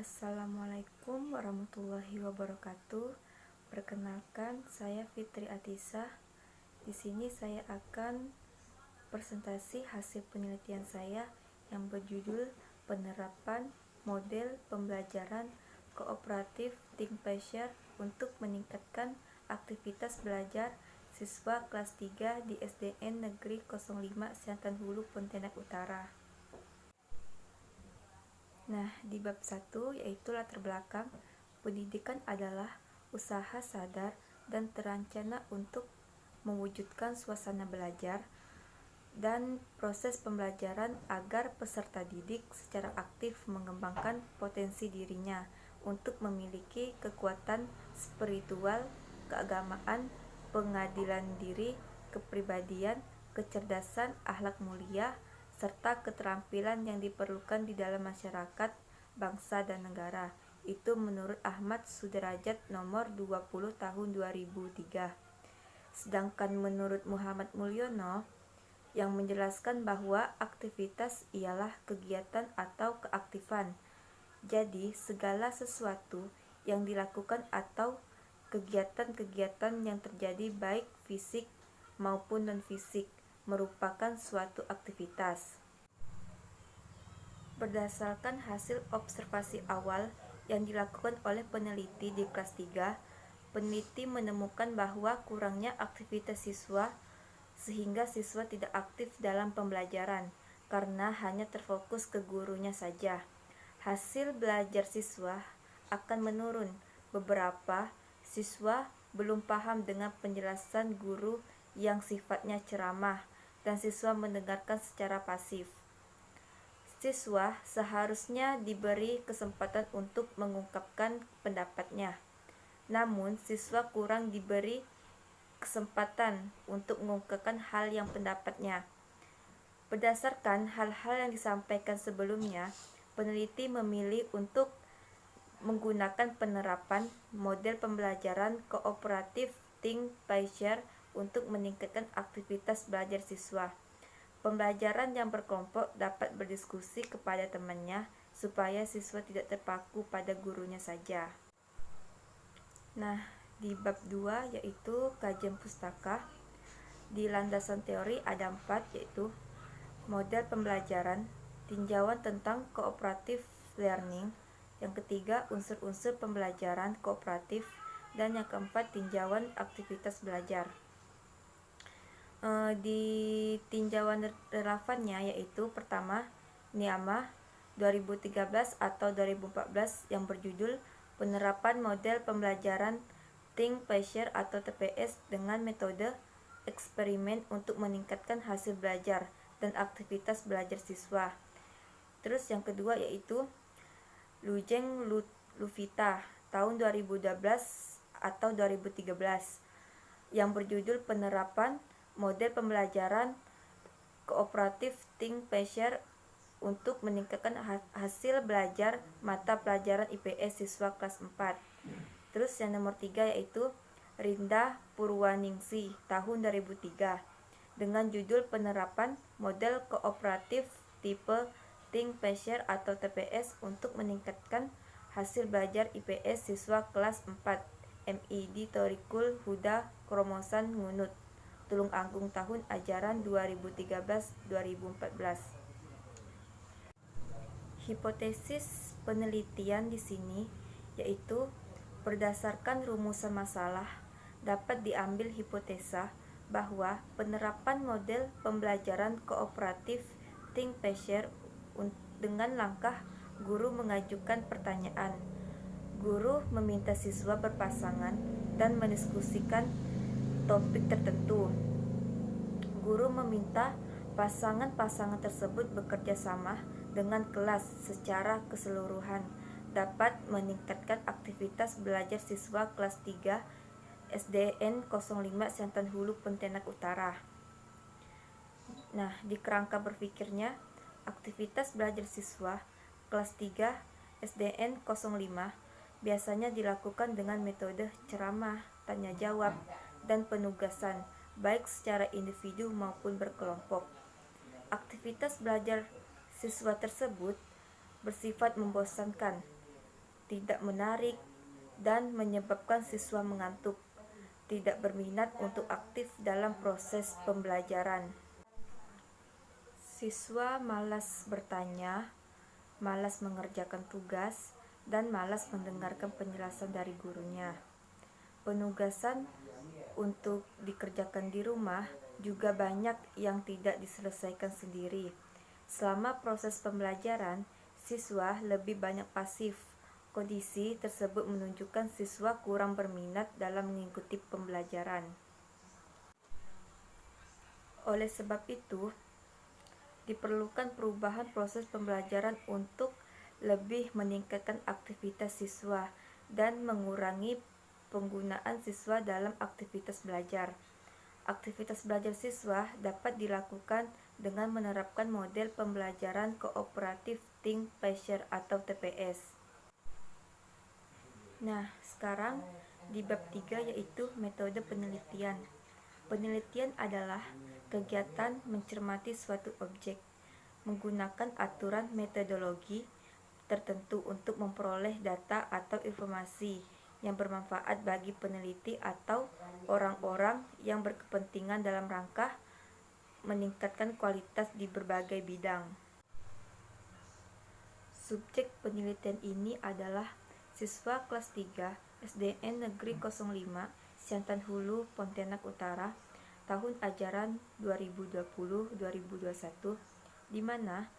Assalamualaikum warahmatullahi wabarakatuh. Perkenalkan, saya Fitri Atisah. Di sini saya akan presentasi hasil penelitian saya yang berjudul Penerapan Model Pembelajaran Kooperatif ThinkPiecere untuk meningkatkan aktivitas belajar siswa kelas 3 di SDN Negeri 05 Siantan Hulu, Pontianak Utara. Nah, di bab 1 yaitu latar belakang, pendidikan adalah usaha sadar dan terencana untuk mewujudkan suasana belajar dan proses pembelajaran agar peserta didik secara aktif mengembangkan potensi dirinya untuk memiliki kekuatan spiritual, keagamaan, pengadilan diri, kepribadian, kecerdasan, akhlak mulia, serta keterampilan yang diperlukan di dalam masyarakat, bangsa, dan negara. Itu menurut Ahmad Sudrajat nomor 20 tahun 2003. Sedangkan menurut Muhammad Mulyono yang menjelaskan bahwa aktivitas ialah kegiatan atau keaktifan. Jadi, segala sesuatu yang dilakukan atau kegiatan-kegiatan yang terjadi baik fisik maupun non-fisik merupakan suatu aktivitas. Berdasarkan hasil observasi awal yang dilakukan oleh peneliti di kelas 3, peneliti menemukan bahwa kurangnya aktivitas siswa sehingga siswa tidak aktif dalam pembelajaran karena hanya terfokus ke gurunya saja. Hasil belajar siswa akan menurun. Beberapa siswa belum paham dengan penjelasan guru yang sifatnya ceramah dan siswa mendengarkan secara pasif. Siswa seharusnya diberi kesempatan untuk mengungkapkan pendapatnya. Namun, siswa kurang diberi kesempatan untuk mengungkapkan hal yang pendapatnya. Berdasarkan hal-hal yang disampaikan sebelumnya, peneliti memilih untuk menggunakan penerapan model pembelajaran kooperatif ThinkPiecere untuk meningkatkan aktivitas belajar siswa. Pembelajaran yang berkelompok dapat berdiskusi kepada temannya supaya siswa tidak terpaku pada gurunya saja. Nah, di bab 2 yaitu kajian pustaka. Di landasan teori ada 4 yaitu model pembelajaran, tinjauan tentang cooperative learning, yang ketiga unsur-unsur pembelajaran kooperatif, dan yang keempat tinjauan aktivitas belajar. Di tinjauan relevannya yaitu pertama NIAMA 2013 atau 2014 yang berjudul Penerapan Model Pembelajaran ThinkPiecere atau TPS dengan metode eksperimen untuk meningkatkan hasil belajar dan aktivitas belajar siswa. Terus yang kedua yaitu Lujeng Luvita tahun 2012 atau 2013 yang berjudul Penerapan Model Pembelajaran Kooperatif ThinkPiecere untuk meningkatkan hasil belajar mata pelajaran IPS siswa kelas 4. Terus yang nomor 3 yaitu Rinda Purwaningsih tahun 2003 dengan judul Penerapan Model Kooperatif Tipe ThinkPiecere atau TPS untuk meningkatkan hasil belajar IPS siswa kelas 4 MID Thoriqul Huda Kromosan Ngunut Tulung Agung tahun ajaran 2013-2014. Hipotesis penelitian di sini yaitu berdasarkan rumusan masalah dapat diambil hipotesa bahwa penerapan model pembelajaran kooperatif ThinkPiecere dengan langkah guru mengajukan pertanyaan. Guru meminta siswa berpasangan dan mendiskusikan topik tertentu. Guru meminta pasangan-pasangan tersebut bekerja sama dengan kelas secara keseluruhan dapat meningkatkan aktivitas belajar siswa kelas 3 SDN 05 Siantan Hulu, Pontianak Utara. Nah, di kerangka berpikirnya, aktivitas belajar siswa kelas 3 SDN 05 biasanya dilakukan dengan metode ceramah, tanya jawab, dan penugasan, baik secara individu maupun berkelompok. Aktivitas belajar siswa tersebut bersifat membosankan tidak menarik, dan menyebabkan siswa mengantuk, tidak berminat untuk aktif dalam proses pembelajaran. Siswa malas bertanya, malas mengerjakan tugas, dan malas mendengarkan penjelasan dari gurunya. Penugasan untuk dikerjakan di rumah juga banyak yang tidak diselesaikan sendiri. Selama proses pembelajaran, siswa lebih banyak pasif. Kondisi tersebut menunjukkan siswa kurang berminat dalam mengikuti pembelajaran. Oleh sebab itu, diperlukan perubahan proses pembelajaran untuk lebih meningkatkan aktivitas siswa dan mengurangi penggunaan siswa dalam aktivitas belajar. Aktivitas belajar siswa dapat dilakukan dengan menerapkan model pembelajaran kooperatif Think Pressure atau TPS. Nah, sekarang di bab 3 yaitu metode penelitian. Penelitian adalah kegiatan mencermati suatu objek menggunakan aturan metodologi tertentu untuk memperoleh data atau informasi yang bermanfaat bagi peneliti atau orang-orang yang berkepentingan dalam rangka meningkatkan kualitas di berbagai bidang. Subjek penelitian ini adalah siswa kelas 3 SDN Negeri 05 Siantan Hulu, Pontianak Utara, tahun ajaran 2020-2021, di mana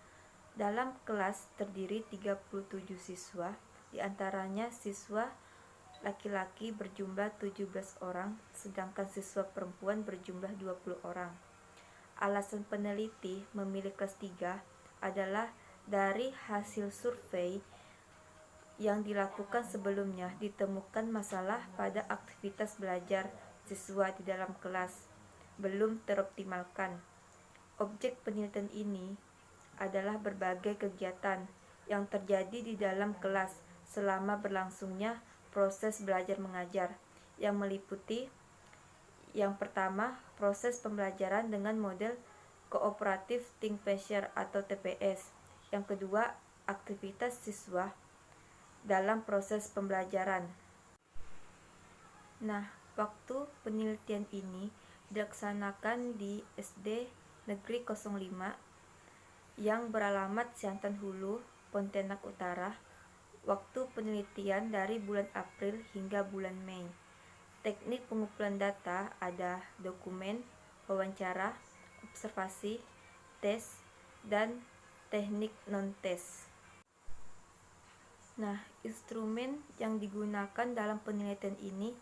dalam kelas terdiri 37 siswa, diantaranya siswa laki-laki berjumlah 17 orang, sedangkan siswa perempuan berjumlah 20 orang. Alasan peneliti memilih kelas 3 adalah dari hasil survei yang dilakukan sebelumnya ditemukan masalah pada aktivitas belajar siswa di dalam kelas belum teroptimalkan. Objek penelitian ini adalah berbagai kegiatan yang terjadi di dalam kelas selama berlangsungnya proses belajar mengajar, yang meliputi yang pertama, proses pembelajaran dengan model kooperatif Think Pressure atau TPS. Yang kedua, aktivitas siswa dalam proses pembelajaran. Nah, waktu penelitian ini dilaksanakan di SD Negeri 05 yang beralamat Siantan Hulu, Pontianak Utara. Waktu penelitian dari bulan April hingga bulan Mei. Teknik pengumpulan data ada dokumen, wawancara, observasi, tes, dan teknik non-tes. Nah, instrumen yang digunakan dalam penelitian ini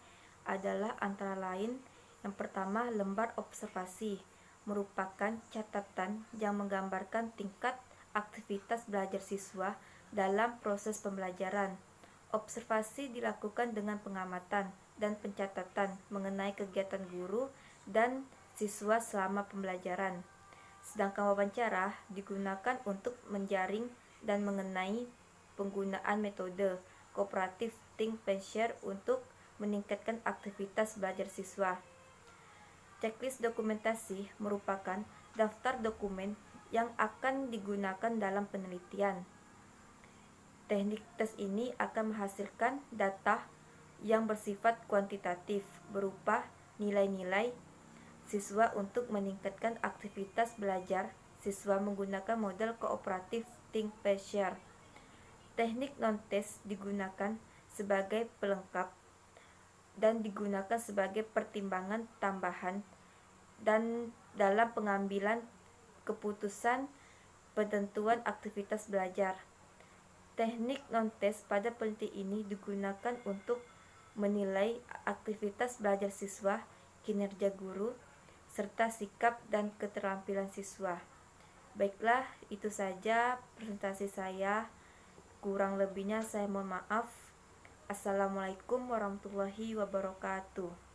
adalah antara lain yang pertama, lembar observasi, merupakan catatan yang menggambarkan tingkat aktivitas belajar siswa dalam proses pembelajaran. Observasi dilakukan dengan pengamatan dan pencatatan mengenai kegiatan guru dan siswa selama pembelajaran. Sedangkan wawancara digunakan untuk menjaring dan mengenai penggunaan metode kooperatif Think Pressure untuk meningkatkan aktivitas belajar siswa. Checklist dokumentasi merupakan daftar dokumen yang akan digunakan dalam penelitian. Teknik tes ini akan menghasilkan data yang bersifat kuantitatif berupa nilai-nilai siswa untuk meningkatkan aktivitas belajar siswa menggunakan model kooperatif Think Pressure. Teknik non-tes digunakan sebagai pelengkap dan digunakan sebagai pertimbangan tambahan dan dalam pengambilan keputusan penentuan aktivitas belajar. Teknik non-tes pada penelitian ini digunakan untuk menilai aktivitas belajar siswa, kinerja guru, serta sikap dan keterampilan siswa. Baiklah, itu saja presentasi saya. Kurang lebihnya saya mohon maaf. Assalamualaikum warahmatullahi wabarakatuh.